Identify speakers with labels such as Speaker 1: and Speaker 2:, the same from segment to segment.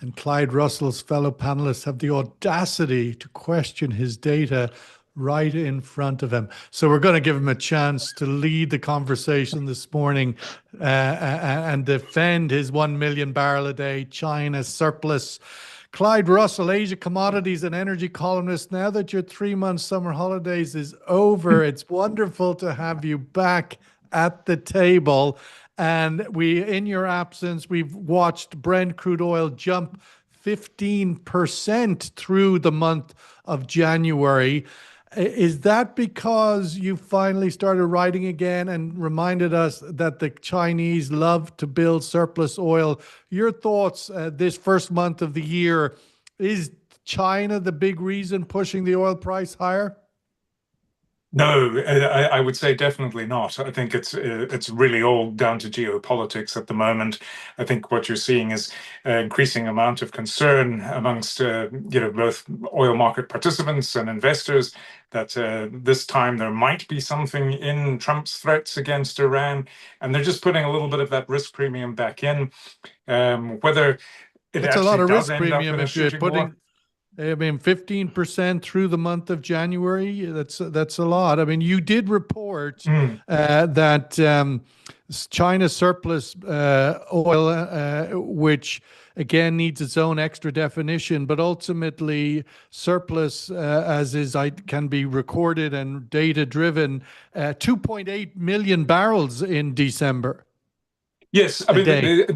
Speaker 1: And Clyde Russell's fellow panelists have the audacity to question his data right in front of him. So we're going to give him a chance to lead the conversation this morning and defend his 1 million barrel a day China surplus. Clyde Russell, Asia commodities and energy columnist. Now that your 3 month summer holidays is over, it's wonderful to have you back at the table. And in your absence, we've watched Brent crude oil jump 15% through the month of January. Is that because you finally started writing again and reminded us that the Chinese love to build surplus oil? Your thoughts this first month of the year, is China the big reason pushing the oil price higher?
Speaker 2: No, I would say definitely not. I think it's really all down to geopolitics at the moment. I think what you're seeing is an increasing amount of concern amongst both oil market participants and investors that this time there might be something in Trump's threats against Iran, and they're just putting a little bit of that risk premium back in. Whether it
Speaker 1: That's a lot
Speaker 2: actually
Speaker 1: of
Speaker 2: does
Speaker 1: risk
Speaker 2: end up
Speaker 1: premium
Speaker 2: in a
Speaker 1: if you're
Speaker 2: shooting war.
Speaker 1: putting, I mean, 15% through the month of January. That's a lot. I mean, you did report
Speaker 2: Mm.
Speaker 1: that China surplus oil, which again needs its own extra definition, but ultimately surplus, can be recorded and data driven, 2.8 million barrels in December
Speaker 2: Yes, I
Speaker 1: a
Speaker 2: mean,
Speaker 1: day.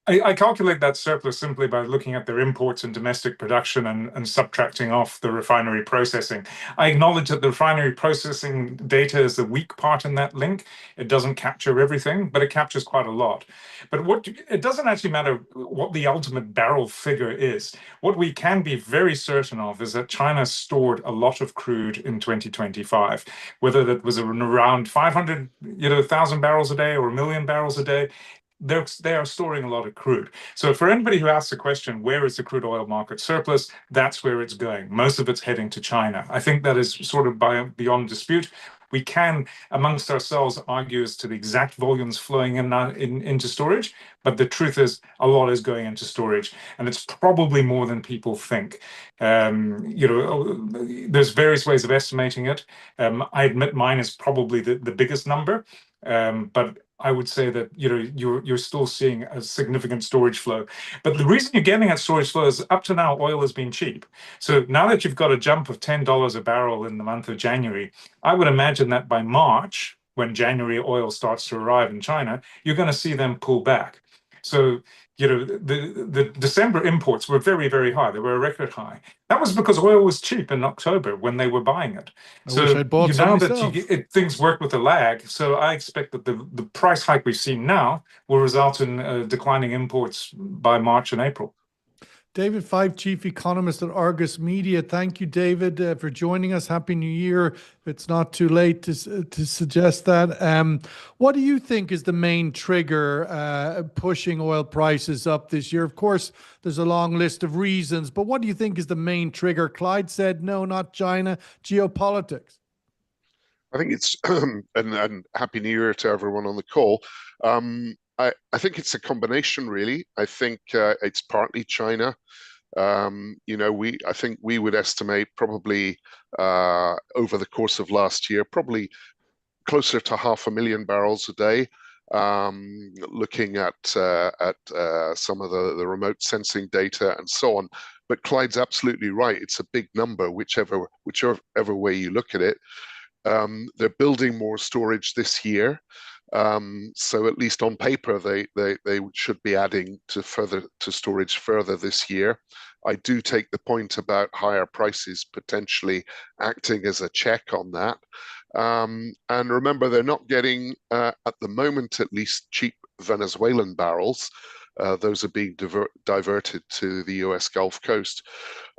Speaker 2: I calculate that surplus simply by looking at their imports and domestic production and subtracting off the refinery processing. I acknowledge that the refinery processing data is the weak part in that link. It doesn't capture everything, but it captures quite a lot. But it doesn't actually matter what the ultimate barrel figure is. What we can be very certain of is that China stored a lot of crude in 2025, whether that was around 500,000 barrels a day or 1 million barrels a day. They are storing a lot of crude. So for anybody who asks the question, where is the crude oil market surplus? That's where it's going. Most of it's heading to China. I think that is sort of beyond dispute. We can, amongst ourselves, argue as to the exact volumes flowing into storage, but the truth is a lot is going into storage, and it's probably more than people think. There's various ways of estimating it. I admit mine is probably the biggest number, but I would say that you're still seeing a significant storage flow. But the reason you're getting that storage flow is up to now oil has been cheap. So now that you've got a jump of $10 a barrel in the month of January, I would imagine that by March, when January oil starts to arrive in China, you're going to see them pull back. So the December imports were very, very high. They were a record high. That was because oil was cheap in October when they were buying it.
Speaker 1: I wish
Speaker 2: So
Speaker 1: I'd bought some
Speaker 2: now that
Speaker 1: myself.
Speaker 2: things work with a lag, so I expect that the price hike we've seen now will result in declining imports by March and April.
Speaker 1: David Fife, Chief Economist at Argus Media. Thank you, David, for joining us. Happy New Year. If it's not too late to suggest that. What do you think is the main trigger pushing oil prices up this year? Of course, there's a long list of reasons, but what do you think is the main trigger? Clyde said, no, not China, geopolitics.
Speaker 3: I think it's, and Happy New Year to everyone on the call. I think it's a combination, really. I think it's partly China. I think we would estimate probably over the course of last year, probably closer to 500,000 barrels a day. Looking at some of the remote sensing data and so on. But Clyde's absolutely right. It's a big number, whichever way you look at it. They're building more storage this year. So at least on paper, they should be adding to storage further this year. I do take the point about higher prices potentially acting as a check on that. And remember, they're not getting, at the moment at least, cheap Venezuelan barrels. Those are being diverted to the US Gulf Coast.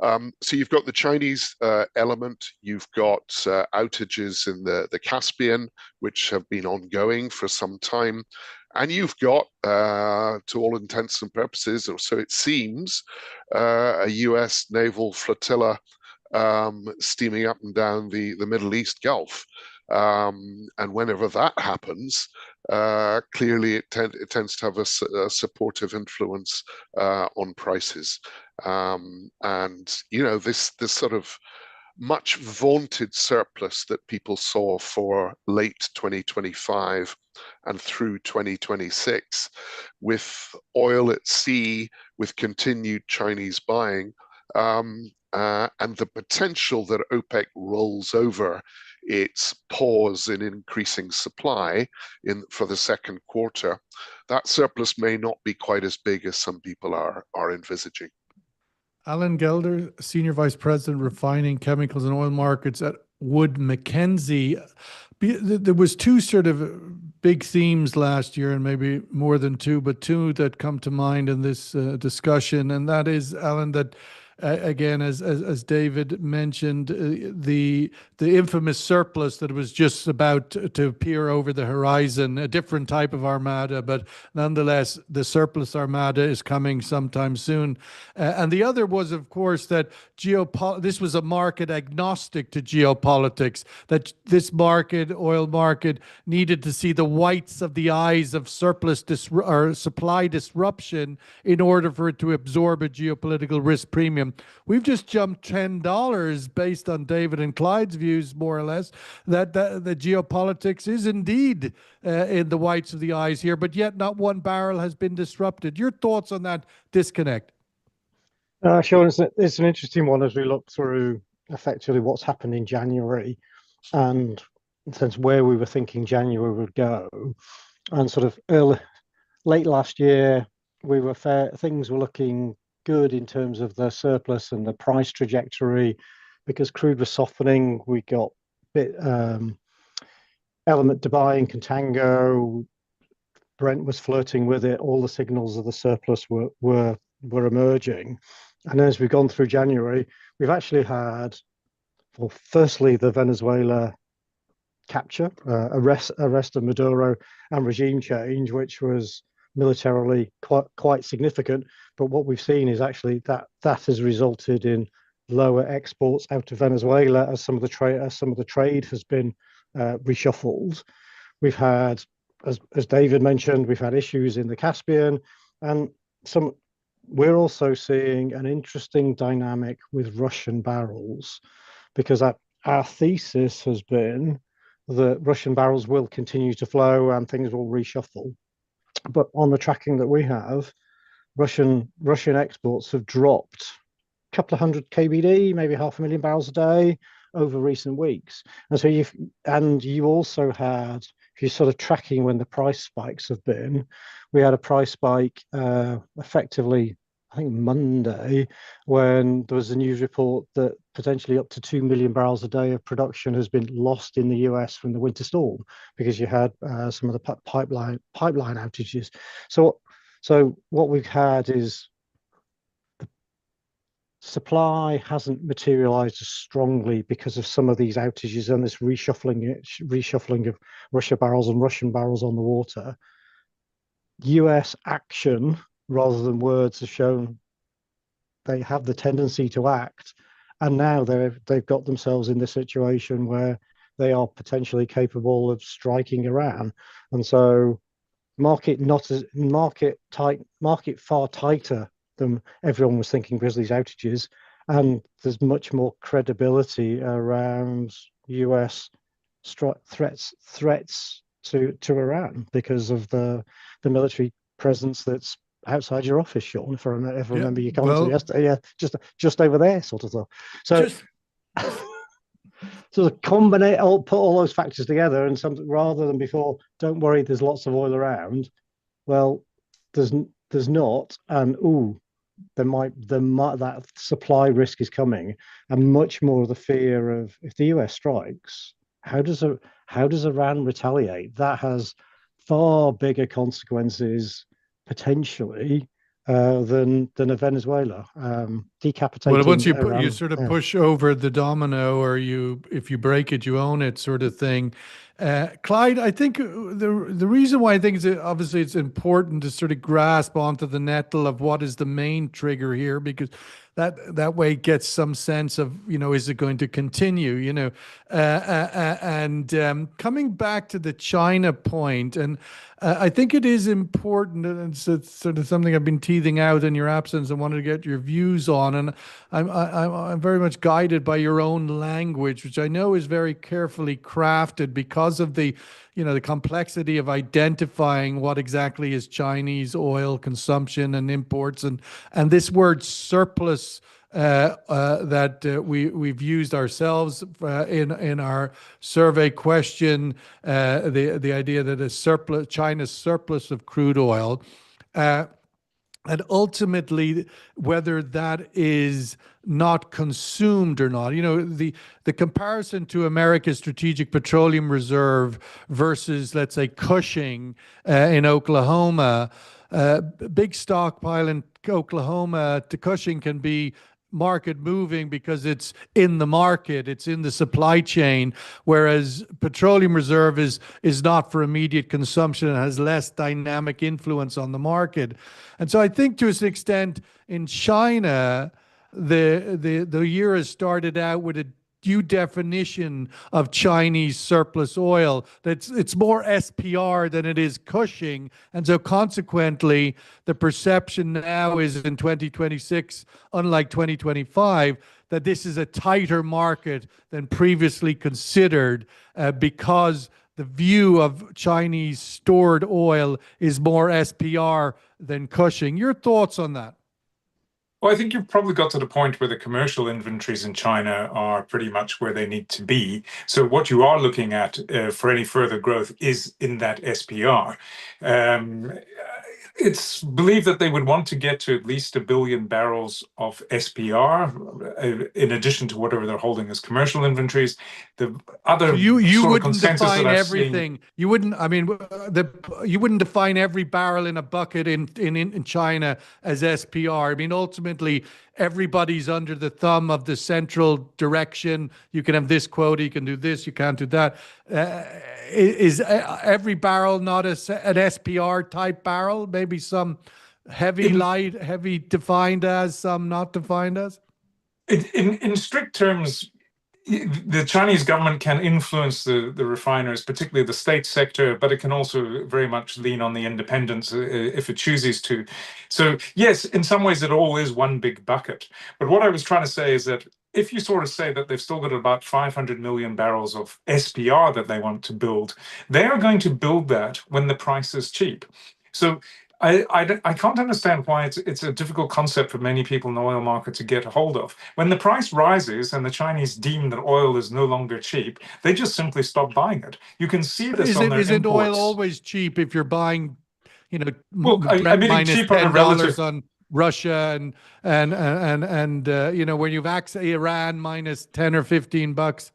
Speaker 3: So you've got the Chinese element, you've got outages in the Caspian, which have been ongoing for some time. And you've got, to all intents and purposes, or so it seems, a US naval flotilla steaming up and down the Middle East Gulf. And whenever that happens, clearly it tends to have a supportive influence on prices. And this sort of much vaunted surplus that people saw for late 2025 and through 2026, with oil at sea, with continued Chinese buying, and the potential that OPEC rolls over its pause in increasing supply for the second quarter, that surplus may not be quite as big as some people are envisaging.
Speaker 1: Alan Gelder, Senior Vice President, Refining, Chemicals and Oil Markets at Wood Mackenzie. There was two sort of big themes last year, and maybe more than two, but two that come to mind in this discussion. And that is, Alan, that again, as David mentioned, the infamous surplus that was just about to appear over the horizon, a different type of armada, but nonetheless, the surplus armada is coming sometime soon. And the other was, of course, that this was a market agnostic to geopolitics, that this market, oil market, needed to see the whites of the eyes of surplus or supply disruption in order for it to absorb a geopolitical risk premium. We've just jumped $10 based on David and Clyde's views, more or less, that the geopolitics is indeed in the whites of the eyes here, but yet not one barrel has been disrupted. Your thoughts on that disconnect?
Speaker 4: Sean, it's an interesting one as we look through effectively what's happened in January and in sense where we were thinking January would go. And sort of late last year, things were looking good in terms of the surplus and the price trajectory, because crude was softening. We got element Dubai and contango. Brent was flirting with it. All the signals of the surplus were emerging. And as we've gone through January, we've actually had, well, firstly, the Venezuela capture, arrest of Maduro, and regime change, which was militarily quite significant. But what we've seen is actually that has resulted in lower exports out of Venezuela as some of the trade has been reshuffled. We've had, as David mentioned, we've had issues in the Caspian, and we're also seeing an interesting dynamic with Russian barrels, because our thesis has been that Russian barrels will continue to flow and things will reshuffle. But on the tracking that we have, Russian exports have dropped a couple of hundred KBD, maybe 500,000 barrels a day over recent weeks. And so you also had, if you're sort of tracking when the price spikes have been, we had a price spike effectively, I think Monday, when there was a news report that potentially up to 2 million barrels a day of production has been lost in the US from the winter storm, because you had some of the pipeline outages. So what we've had is the supply hasn't materialized as strongly because of some of these outages and this reshuffling of Russian barrels on the water. US action, rather than words, have shown they have the tendency to act, and now they've got themselves in this situation where they are potentially capable of striking Iran. And so market far tighter than everyone was thinking because of these outages, and there's much more credibility around US threats to Iran because of the military presence that's outside your office, Sean, if I remember your comments yesterday. Yeah, just over there, sort of stuff. So sort of put all those factors together, and something rather than before, don't worry, there's lots of oil around. Well, there's not, and there might that supply risk is coming, and much more of the fear of, if the US strikes, how does Iran retaliate? That has far bigger consequences potentially than a Venezuela decapitating.
Speaker 1: Well, once you sort of push over the domino, or if you break it, you own it, sort of thing. Clyde, I think the reason why I think obviously it's important to sort of grasp onto the nettle of what is the main trigger here, because that way it gets some sense of, is it going to continue, and coming back to the China point, and I think it is important, and it's sort of something I've been teething out in your absence and wanted to get your views on, and I'm very much guided by your own language, which I know is very carefully crafted because of the complexity of identifying what exactly is Chinese oil consumption and imports, and this word surplus that we've used ourselves in our survey question, the idea that China's surplus of crude oil. And ultimately, whether that is not consumed or not, the comparison to America's Strategic Petroleum Reserve versus, let's say, Cushing in Oklahoma, big stockpile in Oklahoma to Cushing can be market moving because it's in the market, it's in the supply chain, whereas petroleum reserve is not for immediate consumption and has less dynamic influence on the market. And so I think to an extent in China, the year has started out with a due definition of Chinese surplus oil. It's more SPR than it is Cushing. And so consequently, the perception now is in 2026, unlike 2025, that this is a tighter market than previously considered because the view of Chinese stored oil is more SPR than Cushing. Your thoughts on that?
Speaker 2: Well, I think you've probably got to the point where the commercial inventories in China are pretty much where they need to be. So what you are looking at for any further growth is in that SPR. It's believed that they would want to get to at least 1 billion barrels of SPR in addition to whatever they're holding as commercial inventories. The other
Speaker 1: so you
Speaker 2: sort
Speaker 1: wouldn't
Speaker 2: of consensus
Speaker 1: define
Speaker 2: that I've
Speaker 1: everything.
Speaker 2: seen,
Speaker 1: You wouldn't. I mean, you wouldn't define every barrel in a bucket in China as SPR. I mean, ultimately, everybody's under the thumb of the central direction. You can have this quota, you can do this, you can't do that. Is every barrel not an SPR type barrel? Maybe some heavy defined as, some not defined as?
Speaker 2: In strict terms, the Chinese government can influence the refiners, particularly the state sector, but it can also very much lean on the independents if it chooses to. So yes, in some ways it all is one big bucket. But what I was trying to say is that if you sort of say that they've still got about 500 million barrels of SPR that they want to build, they are going to build that when the price is cheap. So I can't understand why it's a difficult concept for many people in the oil market to get a hold of. When the price rises and the Chinese deem that oil is no longer cheap, they just simply stop buying it. You can see this on their imports.
Speaker 1: Isn't oil always cheap if you're buying,
Speaker 2: well, I mean,
Speaker 1: minus
Speaker 2: cheap on a
Speaker 1: $10
Speaker 2: relative
Speaker 1: on Russia and when you've Iran minus 10 or $15?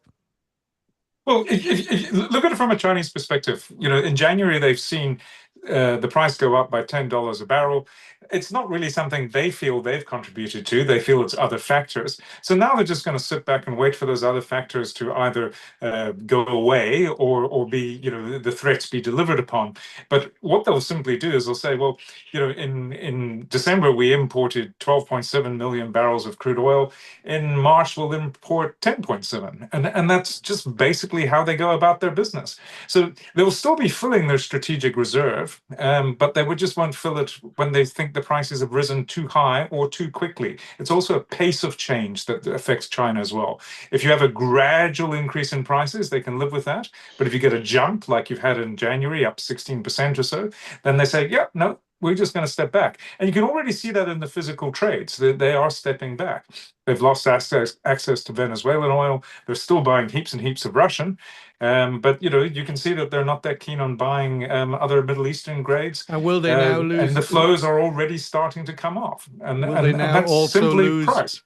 Speaker 2: Well, if look at it from a Chinese perspective, in January they've seen the price go up by $10 a barrel. It's not really something they feel they've contributed to. They feel it's other factors. So now they're just going to sit back and wait for those other factors to either go away or be, the threats be delivered upon. But what they'll simply do is they'll say, well, in December we imported 12.7 million barrels of crude oil. In March we'll import 10.7, and that's just basically how they go about their business. So they'll still be filling their strategic reserve, but they just won't fill it when they think the prices have risen too high or too quickly. It's also a pace of change that affects China as well. If you have a gradual increase in prices, they can live with that. But if you get a jump like you've had in January, up 16% or so, then they say, yeah, no, we're just going to step back. And you can already see that in the physical trades. They are stepping back. They've lost access to Venezuelan oil. They're still buying heaps and heaps of Russian. But, you can see that they're not that keen on buying other Middle Eastern grades.
Speaker 1: And will they now lose?
Speaker 2: And the flows are already starting to come off. And
Speaker 1: will they now
Speaker 2: that's
Speaker 1: also
Speaker 2: simply
Speaker 1: lose
Speaker 2: price.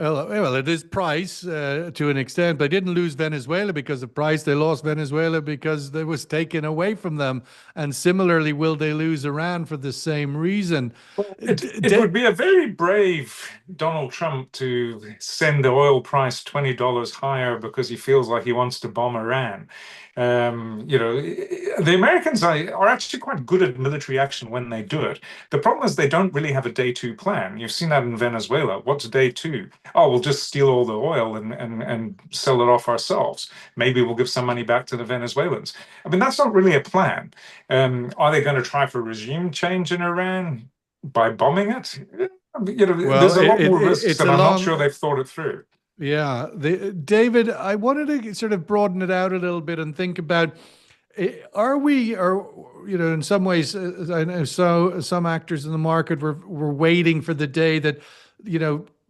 Speaker 1: Well, it is price to an extent. They didn't lose Venezuela because of price. They lost Venezuela because it was taken away from them. And similarly, will they lose Iran for the same reason?
Speaker 2: It would be a very brave Donald Trump to send the oil price $20 higher because he feels like he wants to bomb Iran. The Americans are actually quite good at military action when they do it. The problem is they don't really have a day two plan. You've seen that in Venezuela. What's day two? Oh, we'll just steal all the oil and sell it off ourselves. Maybe we'll give some money back to the Venezuelans. I mean, that's not really a plan. Are they going to try for regime change in Iran by bombing it? There's a lot more risks, and I'm not sure they've thought it through.
Speaker 1: Yeah, David, I wanted to sort of broaden it out a little bit and think about, in some ways, I know some actors in the market were waiting for the day that,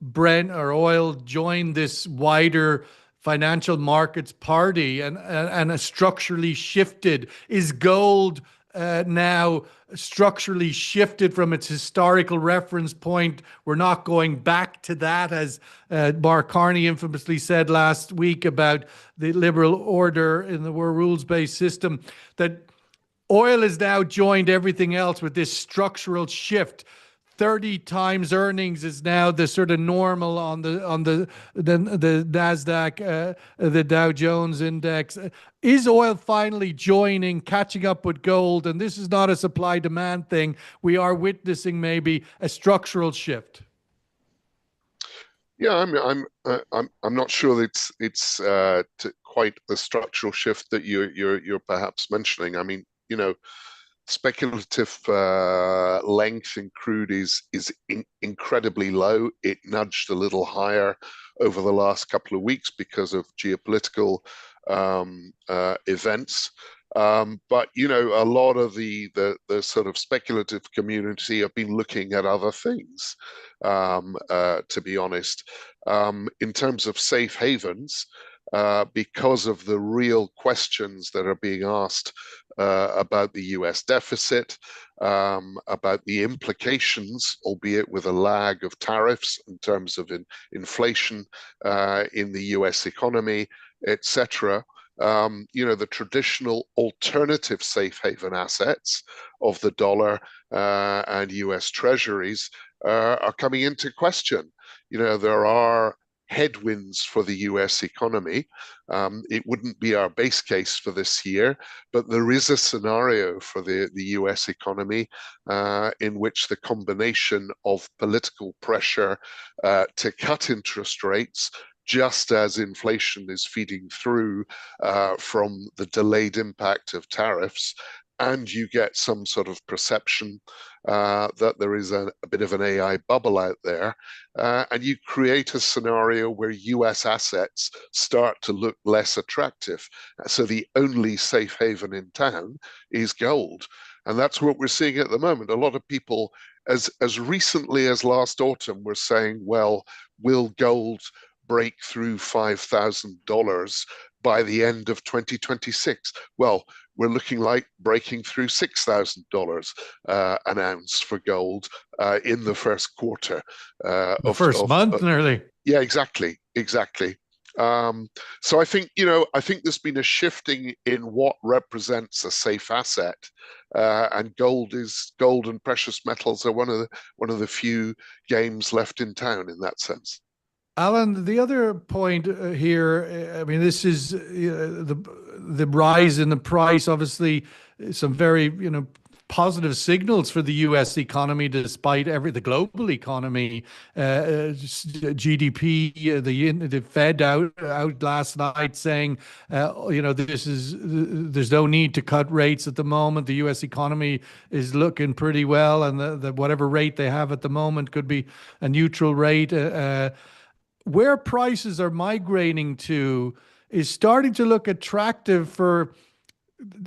Speaker 1: Brent or oil joined this wider financial markets party and structurally shifted. Is gold now structurally shifted from its historical reference point? We're not going back to that, as Mark Carney infamously said last week about the liberal order in the rules-based system, that oil has now joined everything else with this structural shift. 30 times earnings is now the sort of normal on the NASDAQ, the Dow Jones index. Is oil finally catching up with gold? And this is not a supply demand thing. We are witnessing maybe a structural shift.
Speaker 3: Yeah, I'm not sure that it's quite the structural shift that you're perhaps mentioning. I mean, speculative length in crude is incredibly low. It nudged a little higher over the last couple of weeks because of geopolitical events. But a lot of the sort of speculative community have been looking at other things, to be honest. In terms of safe havens, because of the real questions that are being asked about the US deficit, about the implications, albeit with a lag of tariffs in terms of inflation in the US economy, etc. The traditional alternative safe haven assets of the dollar and US treasuries are coming into question. There are headwinds for the US economy. It wouldn't be our base case for this year, but there is a scenario for the US economy in which the combination of political pressure to cut interest rates, just as inflation is feeding through from the delayed impact of tariffs, and you get some sort of perception that there is a bit of an AI bubble out there, and you create a scenario where US assets start to look less attractive. So the only safe haven in town is gold. And that's what we're seeing at the moment. A lot of people, as recently as last autumn, were saying, well, will gold break through $5,000 by the end of 2026? Well, we're looking like breaking through $6,000 an ounce for gold in the first quarter.
Speaker 1: The first month, nearly.
Speaker 3: Yeah, exactly. So I think there's been a shifting in what represents a safe asset, and gold and precious metals are one of the few games left in town in that sense.
Speaker 1: Alan, the other point here, I mean, this is the rise in the price, obviously some very, positive signals for the US economy, despite the global economy. GDP, the Fed out last night saying, there's no need to cut rates at the moment. The US economy is looking pretty well, and the whatever rate they have at the moment could be a neutral rate. Where prices are migrating to is starting to look attractive for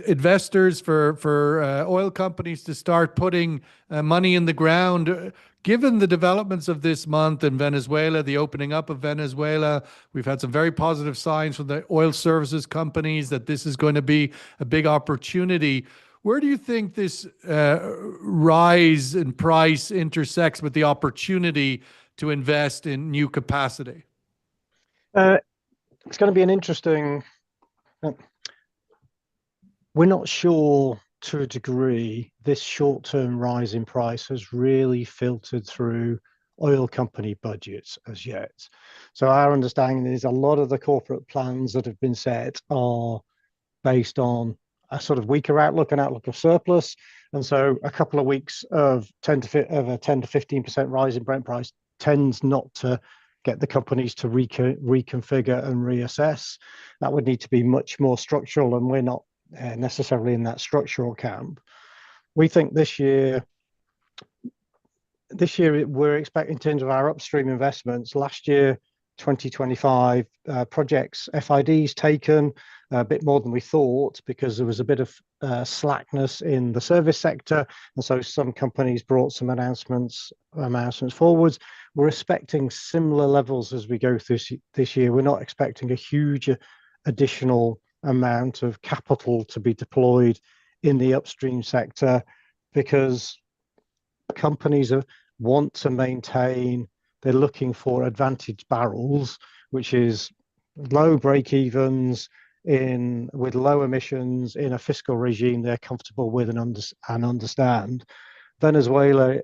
Speaker 1: investors, for oil companies to start putting money in the ground. Given the developments of this month in Venezuela, the opening up of Venezuela, we've had some very positive signs from the oil services companies that this is going to be a big opportunity. Where do you think this rise in price intersects with the opportunity to invest in new capacity?
Speaker 4: It's going to be an interesting. We're not sure to a degree this short-term rise in price has really filtered through oil company budgets as yet. So our understanding is a lot of the corporate plans that have been set are based on a sort of weaker outlook, an outlook of surplus. And so a couple of weeks of a 10 to 15% rise in Brent price tends not to get the companies to reconfigure and reassess. That would need to be much more structural, and we're not necessarily in that structural camp. We think this year we're expecting, in terms of our upstream investments, last year 2025 projects FIDs taken a bit more than we thought because there was a bit of slackness in the service sector, and so some companies brought some announcements forwards. We're expecting similar levels as we go through this year. We're not expecting a huge additional amount of capital to be deployed in the upstream sector because companies want to maintain, they're looking for advantage barrels, which is low break-evens with low emissions in a fiscal regime they're comfortable with and understand. Venezuela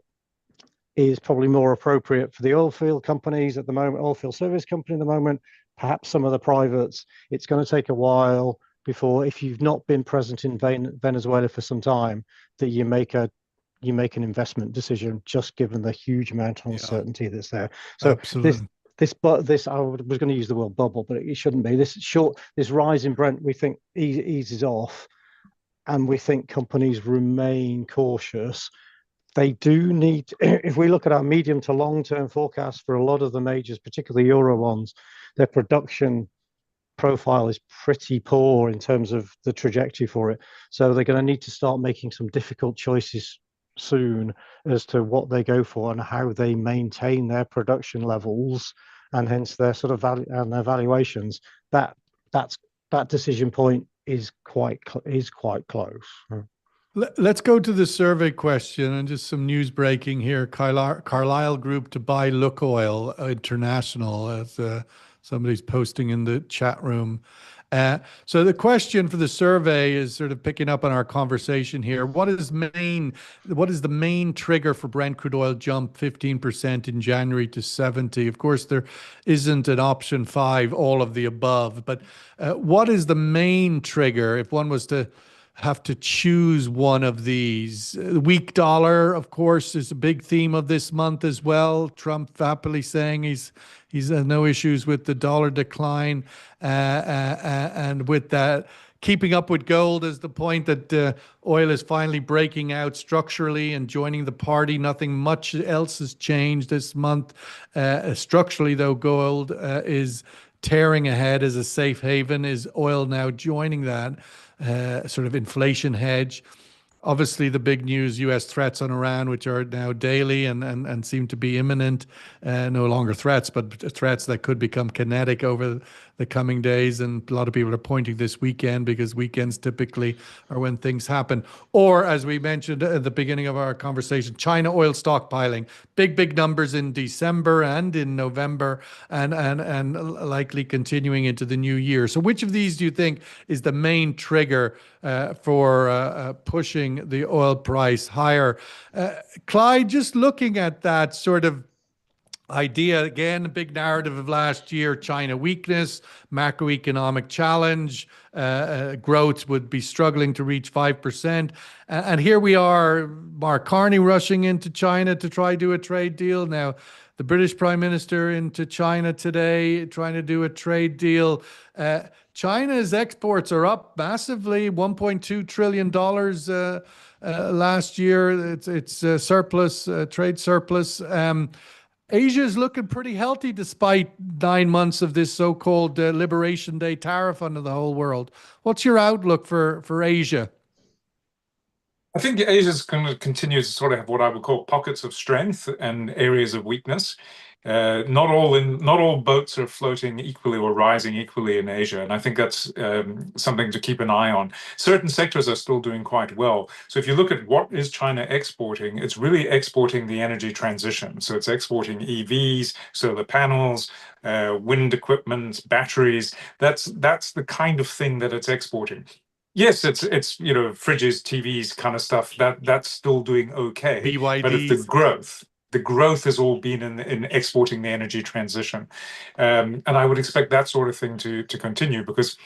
Speaker 4: is probably more appropriate for the oil field companies at the moment, oil field service company at the moment, perhaps some of the privates. It's going to take a while before, if you've not been present in Venezuela for some time, that you make an investment decision, just given the huge amount of uncertainty that's there. So
Speaker 1: absolutely.
Speaker 4: this I was going to use the word bubble, but it shouldn't be. This rise in Brent, we think eases off, and we think companies remain cautious. They do need, if we look at our medium to long-term forecast for a lot of the majors, particularly Euro ones, their production profile is pretty poor in terms of the trajectory for it. So they're going to need to start making some difficult choices soon as to what they go for and how they maintain their production levels, and hence their sort of value and their valuations. That decision point is quite close.
Speaker 1: Let's go to the survey question and just some news breaking here. Carlyle Group to buy Lukoil International, as somebody's posting in the chat room. So the question for the survey is sort of picking up on our conversation here. What is the main trigger for Brent crude oil jump 15% in January to 70? Of course, there isn't an option 5, all of the above, but what is the main trigger if one was to have to choose one of these? The weak dollar, of course, is a big theme of this month as well. Trump happily saying he's no issues with the dollar decline, and with that, keeping up with gold is the point that oil is finally breaking out structurally and joining the party. Nothing much else has changed this month. Structurally, though, gold is tearing ahead as a safe haven. Is oil now joining that sort of inflation hedge? Obviously, the big news, U.S. threats on Iran, which are now daily and seem to be imminent, no longer threats, but threats that could become kinetic over the coming days. And a lot of people are pointing this weekend, because weekends typically are when things happen. Or, as we mentioned at the beginning of our conversation, China oil stockpiling. Big numbers in December and in November, and likely continuing into the new year. So which of these do you think is the main trigger for pushing the oil price higher? Clyde, just looking at that sort of idea, again, a big narrative of last year, China weakness, macroeconomic challenge, growth would be struggling to reach 5%. And here we are, Mark Carney rushing into China to try to do a trade deal. Now, the British Prime Minister into China today, trying to do a trade deal. China's exports are up massively, $1.2 trillion last year. It's surplus, trade surplus. Asia is looking pretty healthy despite 9 months of this so-called Liberation Day tariff under the whole world. What's your outlook for Asia?
Speaker 2: I think Asia is going to continue to sort of have what I would call pockets of strength and areas of weakness. Not all boats are floating equally or rising equally in Asia, and I think that's something to keep an eye on. Certain sectors are still doing quite well. So if you look at what is China exporting, it's really exporting the energy transition. So it's exporting EVs, solar panels, wind equipment, batteries. That's the kind of thing that it's exporting. Yes, it's fridges, TVs, kind of stuff. That's still doing okay. But if the growth has all been in exporting the energy transition. And I would expect that sort of thing to continue because,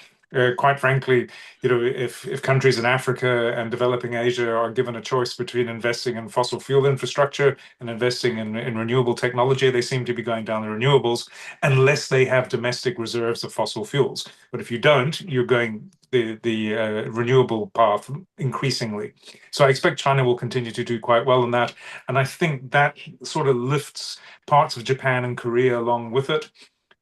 Speaker 2: quite frankly, if countries in Africa and developing Asia are given a choice between investing in fossil fuel infrastructure and investing in renewable technology, they seem to be going down the renewables unless they have domestic reserves of fossil fuels. But if you don't, you're going the renewable path increasingly. So I expect China will continue to do quite well in that. And I think that sort of lifts parts of Japan and Korea along with it.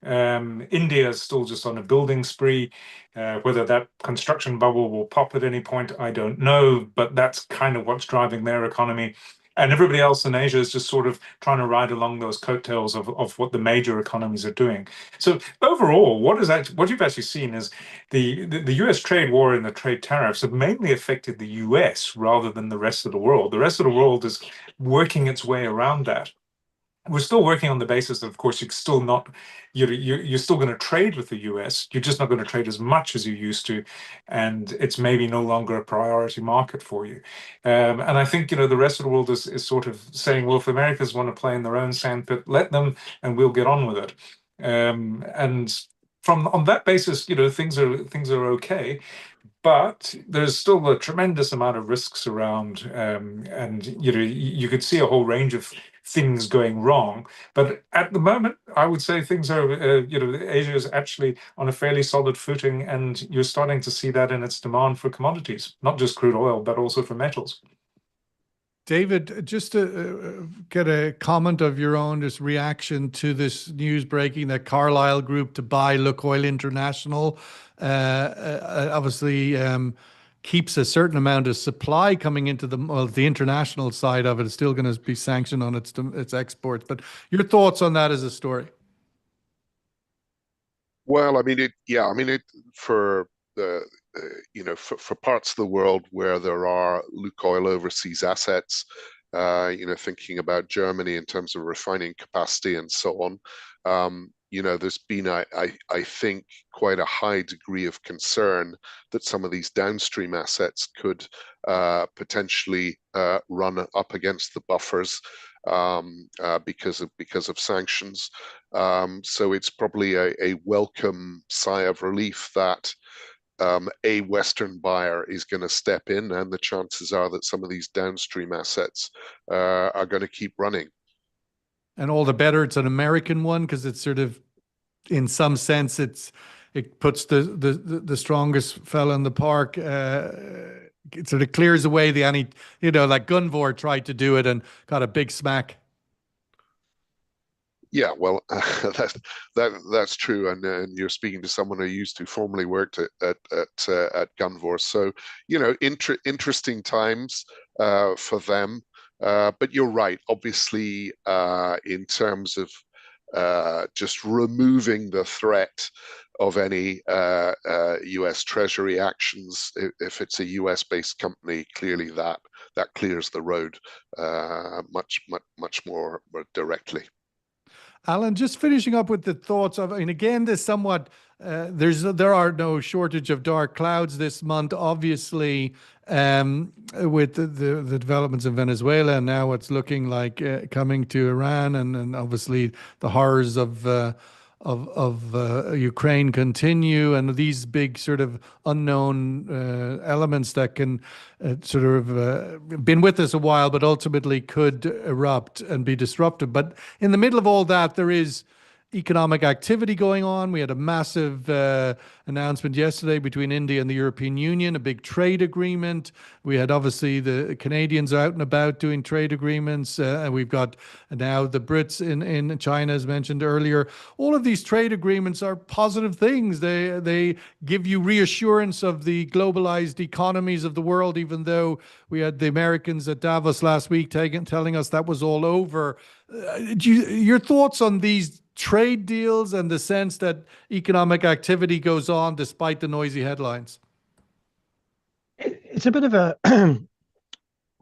Speaker 2: India is still just on a building spree. Whether that construction bubble will pop at any point, I don't know, but that's kind of what's driving their economy. And everybody else in Asia is just sort of trying to ride along those coattails of what the major economies are doing. So overall, what you've actually seen is the US trade war and the trade tariffs have mainly affected the US rather than the rest of the world. The rest of the world is working its way around that. We're still working on the basis that, of course, you're still going to trade with the US. You're just not going to trade as much as you used to, and it's maybe no longer a priority market for you. And I think the rest of the world is sort of saying, well, if the Americans want to play in their own sandpit, let them, and we'll get on with it. And on that basis, things are okay. But there's still a tremendous amount of risks around, and you could see a whole range of things going wrong. But at the moment, I would say things are, Asia is actually on a fairly solid footing, and you're starting to see that in its demand for commodities, not just crude oil, but also for metals.
Speaker 1: David, just to get a comment of your own, just reaction to this news breaking that Carlyle Group to buy Lukoil International, obviously keeps a certain amount of supply coming into the international side of it is still going to be sanctioned on its exports. But your thoughts on that as a story?
Speaker 3: Well, I mean, for the for parts of the world where there are Lukoil overseas assets, thinking about Germany in terms of refining capacity and so on, there's been, I think, quite a high degree of concern that some of these downstream assets could potentially run up against the buffers because of sanctions. So it's probably a welcome sigh of relief that a Western buyer is going to step in, and the chances are that some of these downstream assets are going to keep running.
Speaker 1: And all the better it's an American one, because it's sort of, in some sense, it puts the strongest fella in the park. It sort of clears away like Gunvor tried to do it and got a big smack.
Speaker 3: Yeah, well, that's true, and you're speaking to someone who used to formerly worked at Gunvor, so interesting times for them. But you're right. Obviously, in terms of just removing the threat of any U.S. Treasury actions, if it's a U.S.-based company, clearly that clears the road much more directly.
Speaker 1: Alan, just finishing up with the thoughts of, and again, there's somewhat, there are no shortage of dark clouds this month, obviously, with the developments in Venezuela, and now it's looking like coming to Iran, and obviously the horrors of Ukraine continue, and these big sort of unknown elements that can sort of been with us a while, but ultimately could erupt and be disruptive. But in the middle of all that, there is economic activity going on. We had a massive announcement yesterday between India and the European Union, a big trade agreement. We had obviously the Canadians out and about doing trade agreements. And we've got now the Brits in China, as mentioned earlier. All of these trade agreements are positive things. They give you reassurance of the globalized economies of the world, even though we had the Americans at Davos last week telling us that was all over. Your thoughts on these trade deals and the sense that economic activity goes on despite the noisy headlines?
Speaker 4: It's a bit of a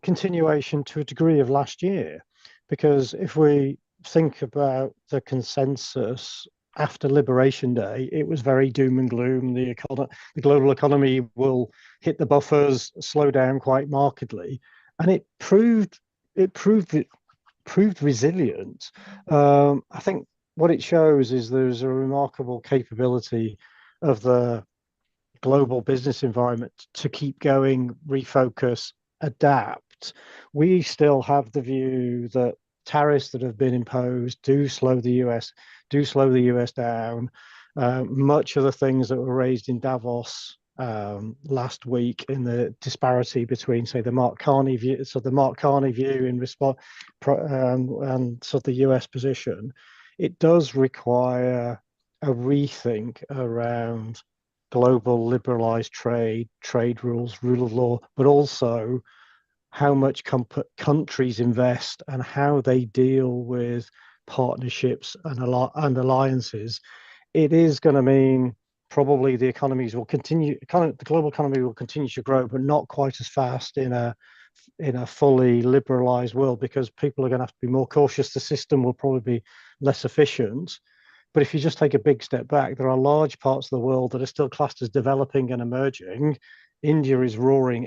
Speaker 4: continuation to a degree of last year, because if we think about the consensus after Liberation Day, it was very doom and gloom. The global economy will hit the buffers, slow down quite markedly, and it proved resilient. I think what it shows is there's a remarkable capability of the global business environment to keep going, refocus, adapt. We still have the view that tariffs that have been imposed do slow the US down. Much of the things that were raised in Davos last week in the disparity between, say, the Mark Carney view, in response, and sort of the US position, it does require a rethink around global liberalized trade rules, rule of law, but also how much countries invest and how they deal with partnerships and alliances. It is going to mean probably the economies will continue, the global economy will continue to grow, but not quite as fast in a fully liberalized world, because people are going to have to be more cautious. The system will probably be less efficient. But if you just take a big step back, there are large parts of the world that are still classed as developing and emerging. India is roaring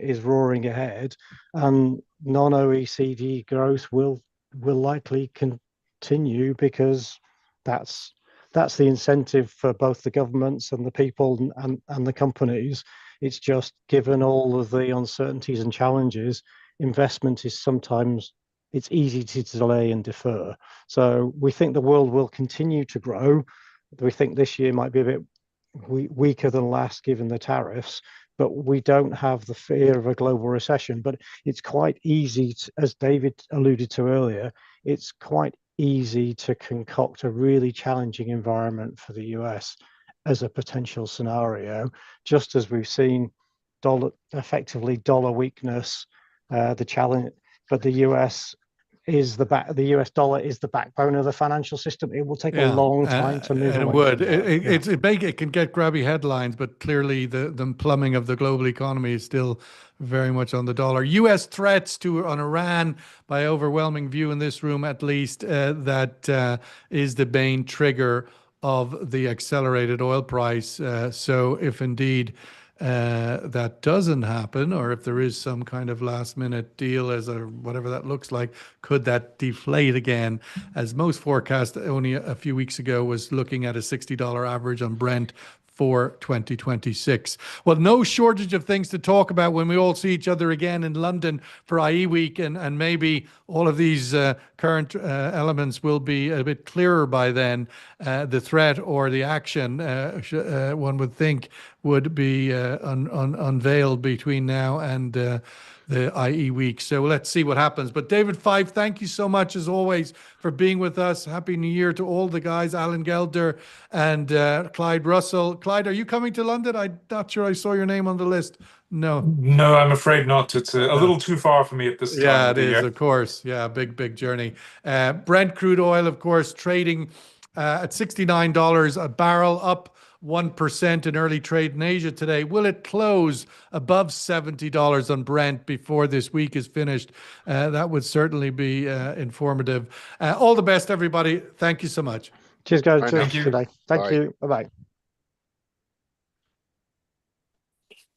Speaker 4: ahead, and non-OECD growth will likely continue, because that's the incentive for both the governments and the people and the companies. It's just, given all of the uncertainties and challenges, investment is sometimes, it's easy to delay and defer. So we think the world will continue to grow. We think this year might be a bit weaker than last given the tariffs, but we don't have the fear of a global recession. But it's quite easy, as David alluded to earlier, it's quite easy to concoct a really challenging environment for the US as a potential scenario, just as we've seen dollar weakness, the challenge. But the US dollar is the backbone of the financial system. It will take a long time to move.
Speaker 1: And it would. It can get grabby headlines, but clearly the plumbing of the global economy is still very much on the dollar. U.S. threats on Iran, by overwhelming view in this room at least, that is the main trigger of the accelerated oil price. So if indeed that doesn't happen, or if there is some kind of last minute deal whatever that looks like, could that deflate again? As most forecasts only a few weeks ago was looking at a $60 average on Brent for 2026. Well, no shortage of things to talk about when we all see each other again in London for IE Week, and maybe all of these current elements will be a bit clearer by then. The threat or the action, one would think, would be unveiled between now and the IE Week. So let's see what happens. But David Fife, thank you so much as always for being with us. Happy New Year to all the guys, Alan Gelder and Clyde Russell. Clyde, are you coming to London? I'm not sure I saw your name on the list. No,
Speaker 2: I'm afraid not. It's a little too far for me at this time.
Speaker 1: Yeah, it is, of course. Yeah, big journey. Brent crude oil, of course, trading at $69 a barrel, up 1% in early trade in Asia today. Will it close above $70 on Brent before this week is finished? That would certainly be informative. All the best, everybody. Thank you so much.
Speaker 4: Cheers, guys.
Speaker 3: Thank
Speaker 4: you. Thank you. Bye-bye.